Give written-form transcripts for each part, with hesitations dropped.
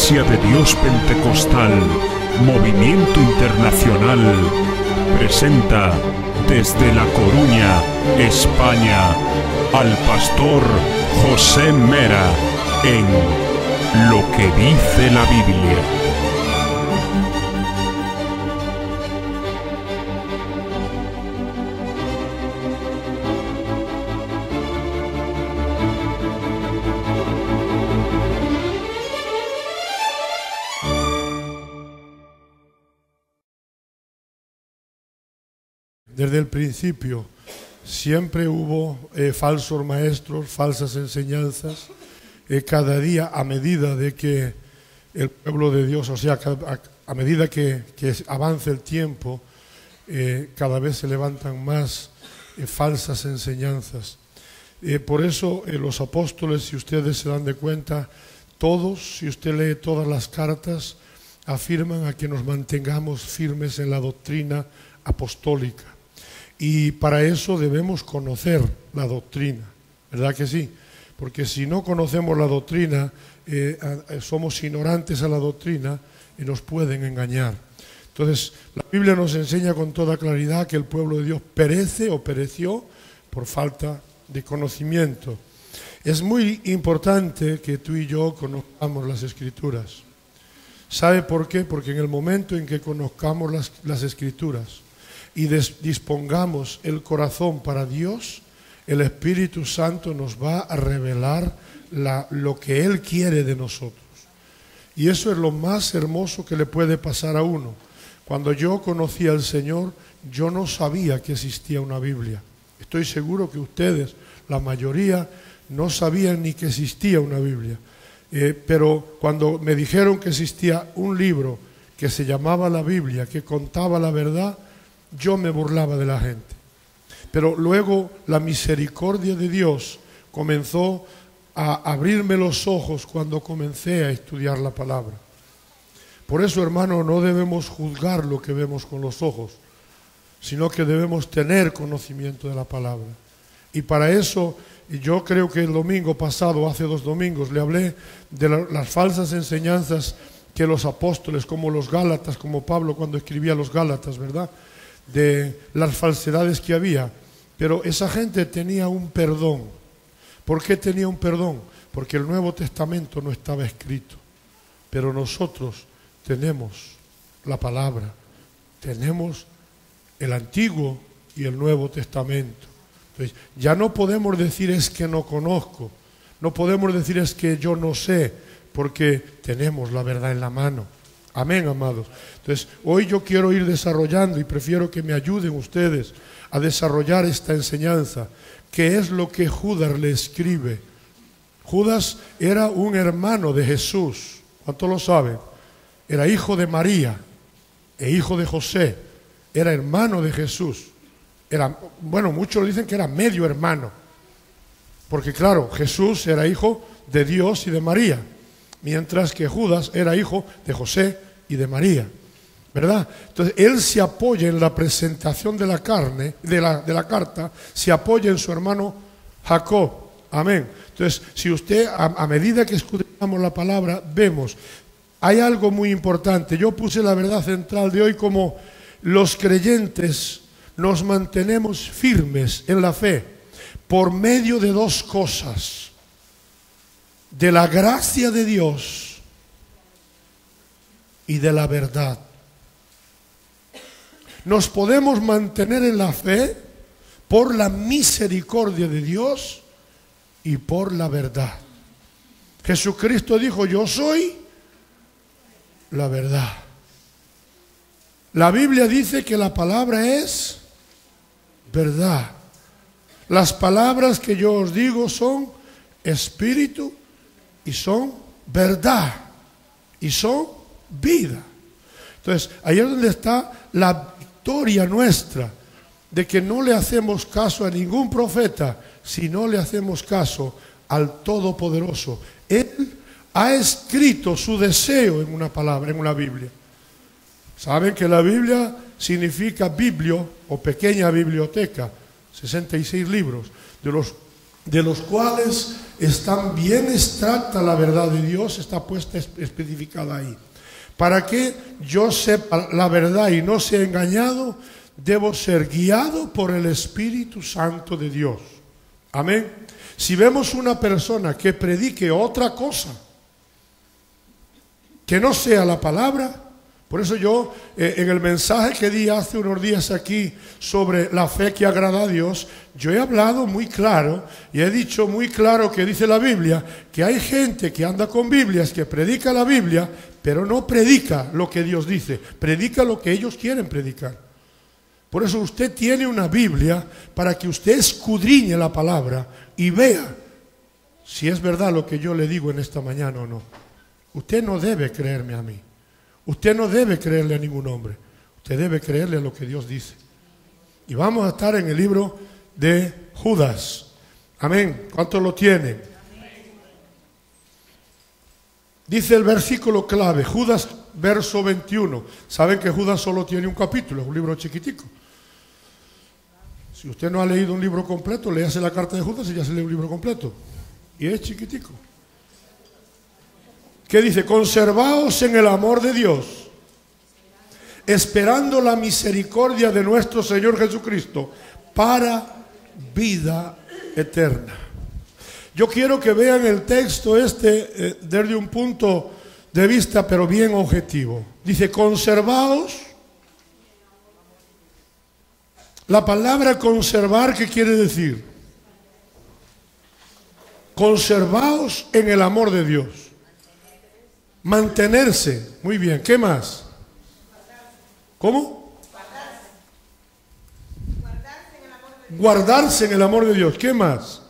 Iglesia de Dios Pentecostal, Movimiento Internacional, presenta desde La Coruña, España, al pastor José Mera en Lo que dice la Biblia. Desde el principio siempre hubo falsos maestros, falsas enseñanzas. Cada día, a medida de que el pueblo de Dios, o sea, a medida que avance el tiempo, cada vez se levantan más falsas enseñanzas. Por eso los apóstoles, si ustedes se dan de cuenta, todos, si usted lee todas las cartas, afirman a que nos mantengamos firmes en la doctrina apostólica. Y para eso debemos conocer la doctrina, ¿verdad que sí? Porque si no conocemos la doctrina, somos ignorantes a la doctrina y nos pueden engañar. Entonces, la Biblia nos enseña con toda claridad que el pueblo de Dios perece o pereció por falta de conocimiento. Es muy importante que tú y yo conozcamos las Escrituras. ¿Sabe por qué? Porque en el momento en que conozcamos las Escrituras y dispongamos el corazón para Dios, el Espíritu Santo nos va a revelar lo que Él quiere de nosotros. Y eso es lo más hermoso que le puede pasar a uno. Cuando yo conocí al Señor, yo no sabía que existía una Biblia. Estoy seguro que ustedes, la mayoría, no sabían ni que existía una Biblia. Pero cuando me dijeron que existía un libro que se llamaba la Biblia, que contaba la verdad, yo me burlaba de la gente. Pero luego la misericordia de Dios comenzó a abrirme los ojos cuando comencé a estudiar la palabra. Por eso, hermano, no debemos juzgar lo que vemos con los ojos, sino que debemos tener conocimiento de la palabra. Y para eso, yo creo que el domingo pasado, hace 2 domingos, le hablé de las falsas enseñanzas que los apóstoles, como los Gálatas, como Pablo cuando escribía los Gálatas, ¿verdad?, de las falsedades que había. Pero esa gente tenía un perdón. ¿Por qué tenía un perdón? Porque el Nuevo Testamento no estaba escrito. Pero nosotros tenemos la palabra, tenemos el Antiguo y el Nuevo Testamento. Entonces, ya no podemos decir es que no conozco, no podemos decir es que yo no sé, porque tenemos la verdad en la mano. Amén, amados. Entonces, hoy yo quiero ir desarrollando y prefiero que me ayuden ustedes a desarrollar esta enseñanza. ¿Qué es lo que Judas le escribe? Judas era un hermano de Jesús. ¿Cuántos lo saben? Era hijo de María e hijo de José. Era hermano de Jesús. Muchos dicen que era medio hermano. Porque claro, Jesús era hijo de Dios y de María, mientras que Judas era hijo de José y de María, ¿verdad? Entonces, él se apoya en la presentación de la carta, se apoya en su hermano Jacob. Amén. Entonces, si usted, a medida que escudriñamos la palabra, vemos, hay algo muy importante. Yo puse la verdad central de hoy como los creyentes nos mantenemos firmes en la fe por medio de 2 cosas: de la gracia de Dios y de la verdad. Nos podemos mantener en la fe por la misericordia de Dios y por la verdad. Jesucristo dijo: yo soy la verdad. La Biblia dice que la palabra es verdad. Las palabras que yo os digo son espíritu y son verdad y son vida. Entonces, ahí es donde está la victoria nuestra, de que no le hacemos caso a ningún profeta, sino le hacemos caso al Todopoderoso. Él ha escrito su deseo en una palabra, en una Biblia. Saben que la Biblia significa biblio o pequeña biblioteca, 66 libros, de los de los cuales están bien extracta la verdad de Dios, está puesta especificada ahí. Para que yo sepa la verdad y no sea engañado, debo ser guiado por el Espíritu Santo de Dios. Amén. Si vemos una persona que predique otra cosa que no sea la palabra, por eso yo en el mensaje que di hace unos días aquí sobre la fe que agrada a Dios, yo he hablado muy claro y he dicho muy claro que dice la Biblia que hay gente que anda con Biblias, que predica la Biblia, pero no predica lo que Dios dice, predica lo que ellos quieren predicar. Por eso usted tiene una Biblia para que usted escudriñe la palabra y vea si es verdad lo que yo le digo en esta mañana o no. Usted no debe creerme a mí. Usted no debe creerle a ningún hombre. Usted debe creerle a lo que Dios dice. Y vamos a estar en el libro de Judas. Amén. ¿Cuántos lo tienen? Dice el versículo clave, Judas verso 21. Saben que Judas solo tiene un capítulo, es un libro chiquitico. Si usted no ha leído un libro completo, léase la carta de Judas y ya se lee un libro completo. Y es chiquitico. ¿Qué dice? Conservaos en el amor de Dios, esperando la misericordia de nuestro Señor Jesucristo para vida eterna. Yo quiero que vean el texto desde un punto de vista, pero bien objetivo. Dice, conservaos. La palabra conservar, ¿qué quiere decir? Conservaos en el amor de Dios. Mantenerse. Muy bien. ¿Qué más? ¿Cómo? Guardarse en el amor de Dios. ¿Qué más?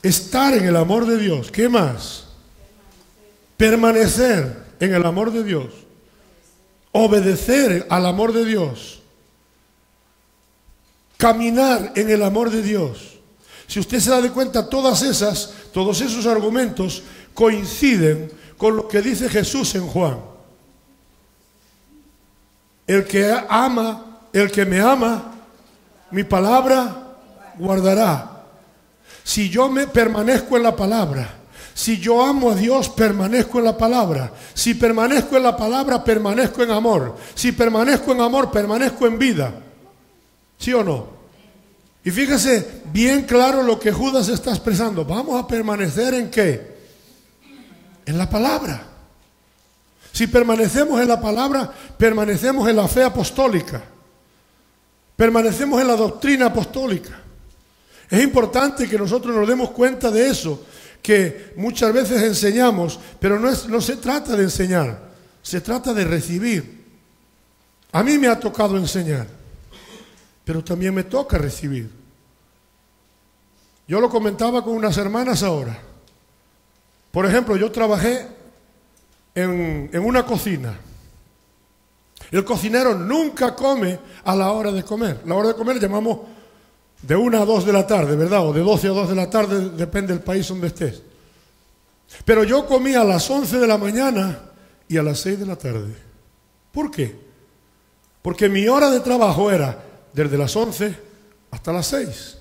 Estar en el amor de Dios. ¿Qué más? Permanecer en el amor de Dios. Obedecer al amor de Dios. Caminar en el amor de Dios. Si usted se da cuenta, todos esos argumentos coinciden con lo que dice Jesús en Juan. El que me ama, mi palabra guardará. Si yo me permanezco en la palabra, si yo amo a Dios, permanezco en la palabra. Si permanezco en la palabra, permanezco en amor. Si permanezco en amor, permanezco en vida. ¿Sí o no? Y fíjese bien claro lo que Judas está expresando. Vamos a permanecer ¿en qué? En la palabra. Si permanecemos en la palabra, permanecemos en la fe apostólica. Permanecemos en la doctrina apostólica. Es importante que nosotros nos demos cuenta de eso, que muchas veces enseñamos, pero no se trata de enseñar, se trata de recibir. A mí me ha tocado enseñar, pero también me toca recibir. Yo lo comentaba con unas hermanas ahora. Por ejemplo, yo trabajé en una cocina. El cocinero nunca come a la hora de comer. La hora de comer llamamos de 1 a 2 de la tarde, ¿verdad? O de 12 a 2 de la tarde, depende del país donde estés. Pero yo comía a las 11 de la mañana y a las 6 de la tarde. ¿Por qué? Porque mi hora de trabajo era desde las 11 hasta las 6.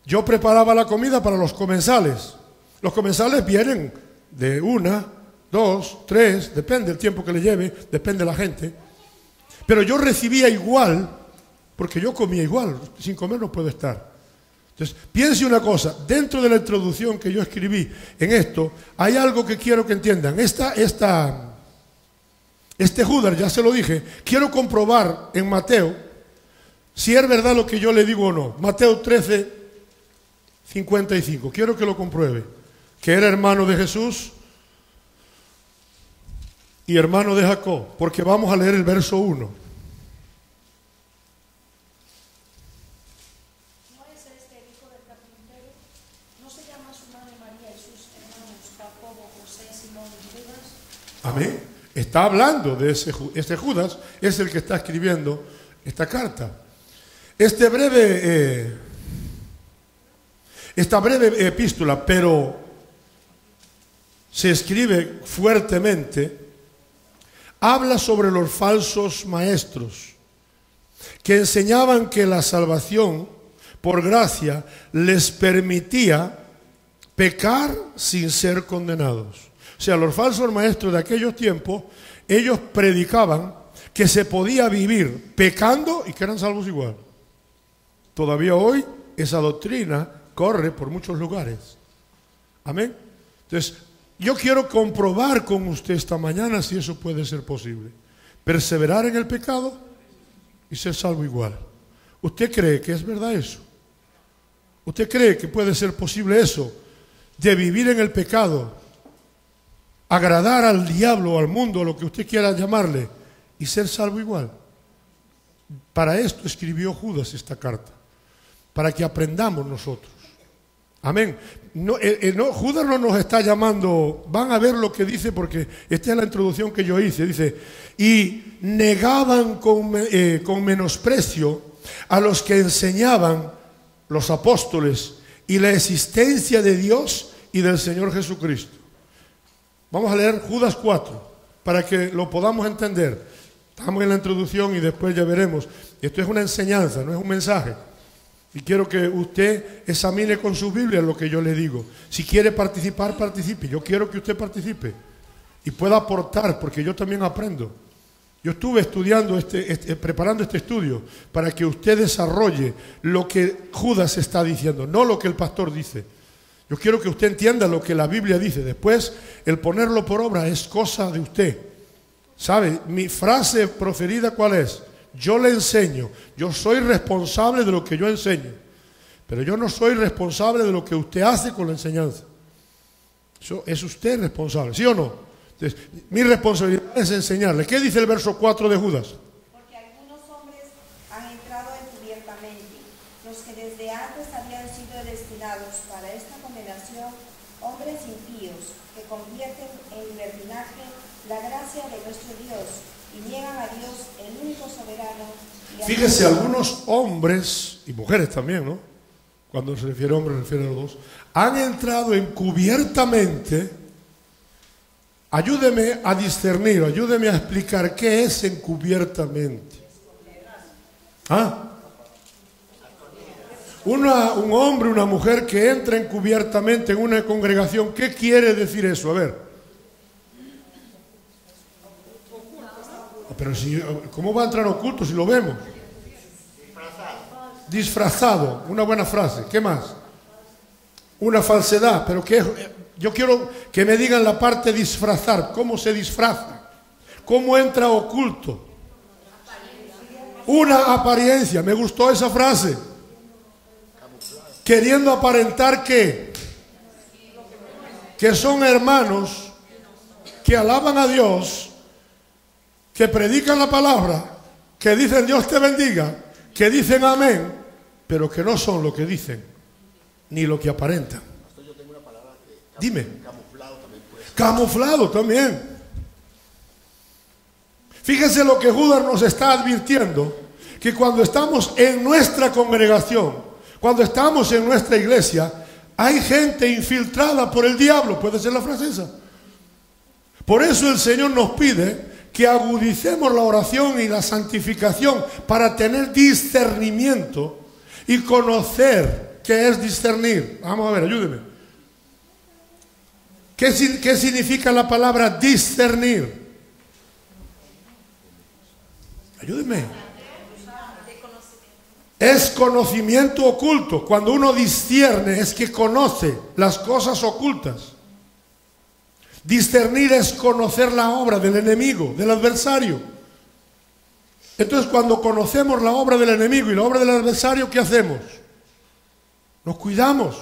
Yo preparaba la comida para los comensales. Los comensales vienen de 1, 2, 3, depende del tiempo que le lleve, depende de la gente. Pero yo recibía igual, porque yo comía igual, sin comer no puedo estar. Entonces, piense una cosa, dentro de la introducción que yo escribí en esto, hay algo que quiero que entiendan. Este Judas, ya se lo dije, quiero comprobar en Mateo si es verdad lo que yo le digo o no. Mateo 13, 55, quiero que lo compruebe. Que era hermano de Jesús y hermano de Jacob, porque vamos a leer el verso 1. Amén. Está hablando de este Judas, es el que está escribiendo esta carta. Esta breve epístola, pero se escribe fuertemente, habla sobre los falsos maestros que enseñaban que la salvación por gracia, les permitía pecar sin ser condenados. O sea, los falsos maestros de aquellos tiempos, ellos predicaban que se podía vivir pecando y que eran salvos igual. Todavía hoy esa doctrina corre por muchos lugares. Amén. Entonces, yo quiero comprobar con usted esta mañana si eso puede ser posible. Perseverar en el pecado y ser salvo igual. ¿Usted cree que es verdad eso? ¿Usted cree que puede ser posible eso? De vivir en el pecado, agradar al diablo o al mundo, lo que usted quiera llamarle, y ser salvo igual. Para esto escribió Judas esta carta, para que aprendamos nosotros. Amén. Judas no nos está llamando, van a ver lo que dice, porque esta es la introducción que yo hice. Dice, y negaban con menosprecio a los que enseñaban los apóstoles y la existencia de Dios y del Señor Jesucristo. Vamos a leer Judas 4 para que lo podamos entender. Estamos en la introducción y después ya veremos. Esto es una enseñanza, no es un mensaje. Y quiero que usted examine con su Biblia lo que yo le digo. Si quiere participar, participe. Yo quiero que usted participe y pueda aportar, porque yo también aprendo. Yo estuve estudiando, preparando este estudio para que usted desarrolle lo que Judas está diciendo, no lo que el pastor dice. Yo quiero que usted entienda lo que la Biblia dice. Después, el ponerlo por obra es cosa de usted. ¿Sabe? Mi frase preferida, ¿cuál es? Yo le enseño. Yo soy responsable de lo que yo enseño. Pero yo no soy responsable de lo que usted hace con la enseñanza. Eso es usted responsable, ¿sí o no? Entonces, mi responsabilidad es enseñarle. ¿Qué dice el verso 4 de Judas? Porque algunos hombres han entrado encubiertamente, los que desde antes habían sido destinados para esta condenación, hombres impíos, que convierten en libertinaje la gracia de nuestro Dios y niegan a Dios, el único soberano. Fíjese, algunos hombres, y mujeres también, ¿no? Cuando se refiere a hombres, se refiere a los dos, han entrado encubiertamente. Ayúdeme a discernir, ayúdeme a explicar qué es encubiertamente. ¿Ah? Un hombre, una mujer que entra encubiertamente en una congregación, ¿qué quiere decir eso? A ver. Pero si, ¿cómo va a entrar oculto si lo vemos? Disfrazado, una buena frase. ¿Qué más? Una falsedad, pero ¿qué es? Yo quiero que me digan la parte disfrazar. ¿Cómo se disfraza? ¿Cómo entra oculto? Una apariencia. Me gustó esa frase. Queriendo aparentar que son hermanos que alaban a Dios, que predican la palabra, que dicen Dios te bendiga, que dicen amén, pero que no son lo que dicen, ni lo que aparentan. Dime. Camuflado también. Fíjese lo que Judas nos está advirtiendo, que cuando estamos en nuestra congregación, cuando estamos en nuestra iglesia, hay gente infiltrada por el diablo. ¿Puede ser la frase esa? Por eso el Señor nos pide que agudicemos la oración y la santificación para tener discernimiento y conocer qué es discernir. Vamos a ver, ayúdeme. ¿Qué significa la palabra discernir? Ayúdeme. Es conocimiento oculto. Cuando uno discierne es que conoce las cosas ocultas. Discernir es conocer la obra del enemigo, del adversario. Entonces, cuando conocemos la obra del enemigo y la obra del adversario, ¿qué hacemos? Nos cuidamos.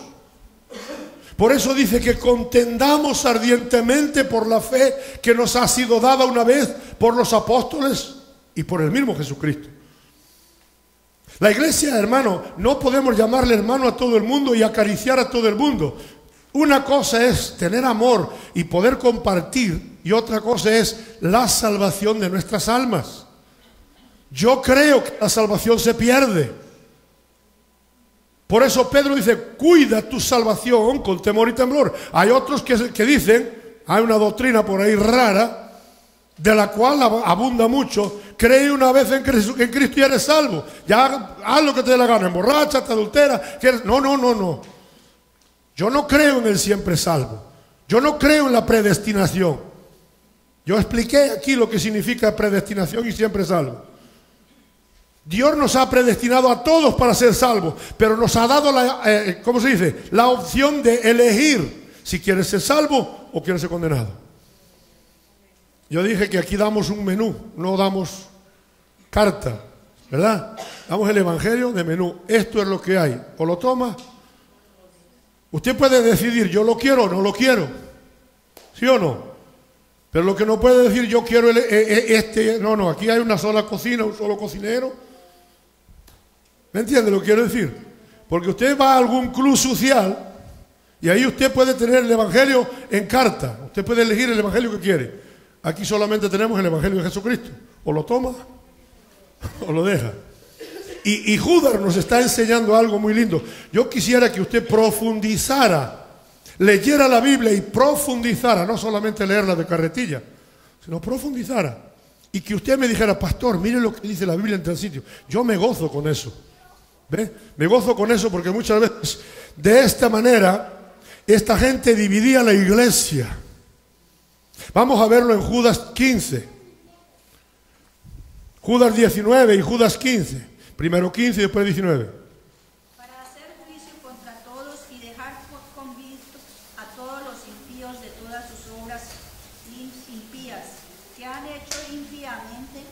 Por eso dice que contendamos ardientemente por la fe que nos ha sido dada una vez por los apóstoles y por el mismo Jesucristo. La iglesia, hermano, no podemos llamarle hermano a todo el mundo y acariciar a todo el mundo. Una cosa es tener amor y poder compartir, y otra cosa es la salvación de nuestras almas. Yo creo que la salvación se pierde. Por eso Pedro dice, cuida tu salvación con temor y temblor. Hay otros que dicen, hay una doctrina por ahí rara, de la cual abunda mucho, cree una vez en Cristo y eres salvo. Ya haz lo que te dé la gana, emborráchate, adultera. No. Yo no creo en el siempre salvo. Yo no creo en la predestinación. Yo expliqué aquí lo que significa predestinación y siempre salvo. Dios nos ha predestinado a todos para ser salvos, pero nos ha dado ¿cómo se dice? La opción de elegir si quieres ser salvo o quieres ser condenado. Yo dije que aquí damos un menú, no damos carta, ¿verdad? Damos el evangelio de menú. Esto es lo que hay. O lo toma. Usted puede decidir, yo lo quiero o no lo quiero. ¿Sí o no? Pero lo que no puede decir, yo quiero no, aquí hay una sola cocina, un solo cocinero. ¿Me entiende lo que quiero decir? Porque usted va a algún club social y ahí usted puede tener el evangelio en carta. Usted puede elegir el evangelio que quiere. Aquí solamente tenemos el evangelio de Jesucristo. O lo toma o lo deja. Y Judas nos está enseñando algo muy lindo. Yo quisiera que usted profundizara, leyera la Biblia y profundizara, no solamente leerla de carretilla, sino profundizara. Y que usted me dijera, pastor, mire lo que dice la Biblia en tal sitio. Yo me gozo con eso. ¿Ve? Me gozo con eso porque muchas veces de esta manera esta gente dividía la iglesia. Vamos a verlo en Judas 15. Judas 19 y Judas 15. Primero 15 y después 19. Para hacer juicio contra todos y dejar convictos a todos los impíos de todas sus obras impías, que han hecho impíamente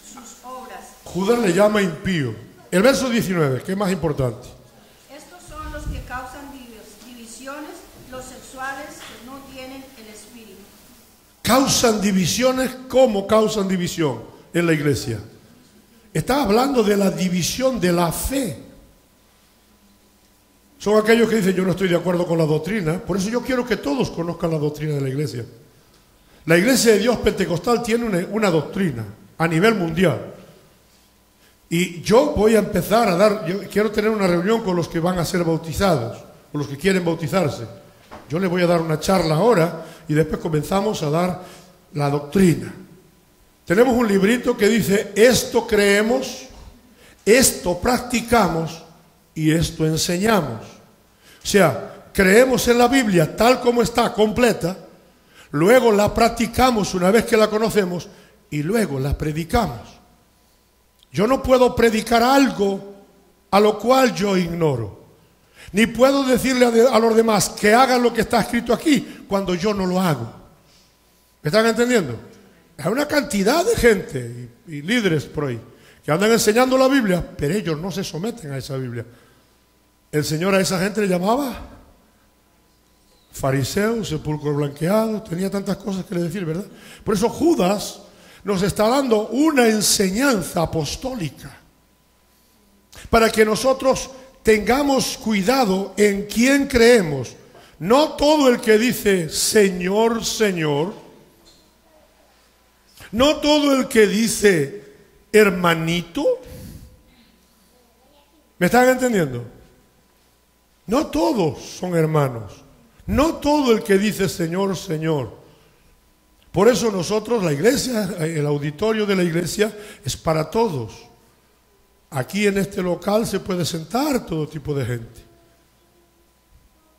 sus obras. Judas le llama impío. El verso 19, que es más importante. Estos son los que causan divisiones, los sexuales que no tienen el espíritu. Causan divisiones. ¿Cómo causan división en la iglesia? Está hablando de la división de la fe. Son aquellos que dicen, yo no estoy de acuerdo con la doctrina. Por eso yo quiero que todos conozcan la doctrina de la iglesia. La iglesia de Dios Pentecostal tiene una doctrina a nivel mundial. Y yo voy a empezar yo quiero tener una reunión con los que van a ser bautizados, con los que quieren bautizarse. Yo les voy a dar una charla ahora y después comenzamos a dar la doctrina. Tenemos un librito que dice, esto creemos, esto practicamos y esto enseñamos. O sea, creemos en la Biblia tal como está, completa, luego la practicamos una vez que la conocemos y luego la predicamos. Yo no puedo predicar algo a lo cual yo ignoro. Ni puedo decirle a los demás que hagan lo que está escrito aquí cuando yo no lo hago. ¿Me están entendiendo? Hay una cantidad de gente y líderes por ahí que andan enseñando la Biblia, pero ellos no se someten a esa Biblia. El Señor a esa gente le llamaba fariseos, sepulcros blanqueados, tenía tantas cosas que le decir, ¿verdad? Por eso Judas nos está dando una enseñanza apostólica para que nosotros tengamos cuidado en quién creemos. No todo el que dice Señor, Señor, no todo el que dice hermanito. ¿Me están entendiendo? No todos son hermanos. No todo el que dice Señor, Señor. Por eso nosotros, la iglesia, el auditorio de la iglesia es para todos. Aquí en este local se puede sentar todo tipo de gente.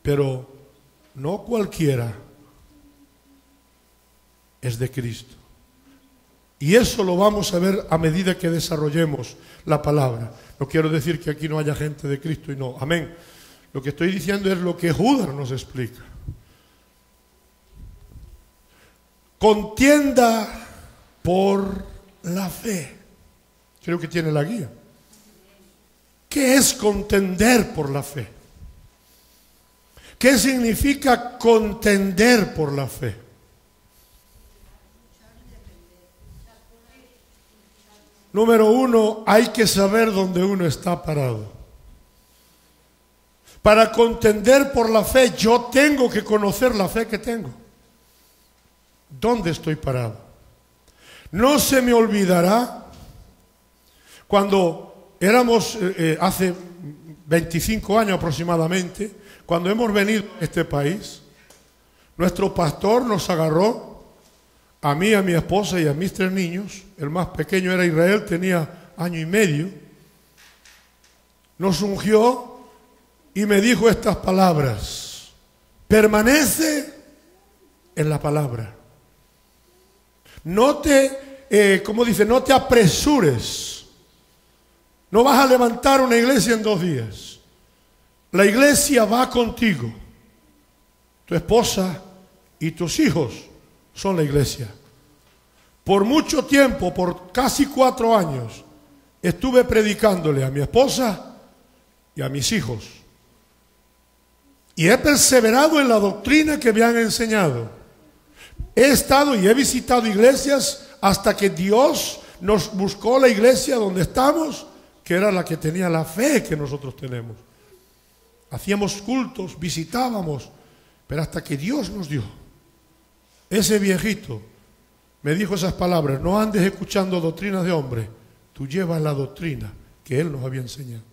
Pero no cualquiera es de Cristo. Y eso lo vamos a ver a medida que desarrollemos la palabra. No quiero decir que aquí no haya gente de Cristo y no. Amén. Lo que estoy diciendo es lo que Judas nos explica. Contienda por la fe. Creo que tiene la guía. ¿Qué es contender por la fe? ¿Qué significa contender por la fe? Número uno, hay que saber dónde uno está parado. Para contender por la fe, yo tengo que conocer la fe que tengo. ¿Dónde estoy parado? No se me olvidará cuando éramos, hace 25 años aproximadamente, cuando hemos venido a este país, nuestro pastor nos agarró a mí, a mi esposa y a mis 3 niños. El más pequeño era Israel, tenía 1 año y medio. Nos ungió y me dijo estas palabras: permanece en la palabra. No te, no te apresures. No vas a levantar una iglesia en 2 días. La iglesia va contigo. Tu esposa y tus hijos son la iglesia. Por mucho tiempo, por casi 4 años, estuve predicándole a mi esposa y a mis hijos. Y he perseverado en la doctrina que me han enseñado. He estado y he visitado iglesias hasta que Dios nos buscó la iglesia donde estamos, que era la que tenía la fe que nosotros tenemos. Hacíamos cultos, visitábamos, pero hasta que Dios nos dio. Ese viejito me dijo esas palabras: no andes escuchando doctrinas de hombre, tú llevas la doctrina que Él nos había enseñado.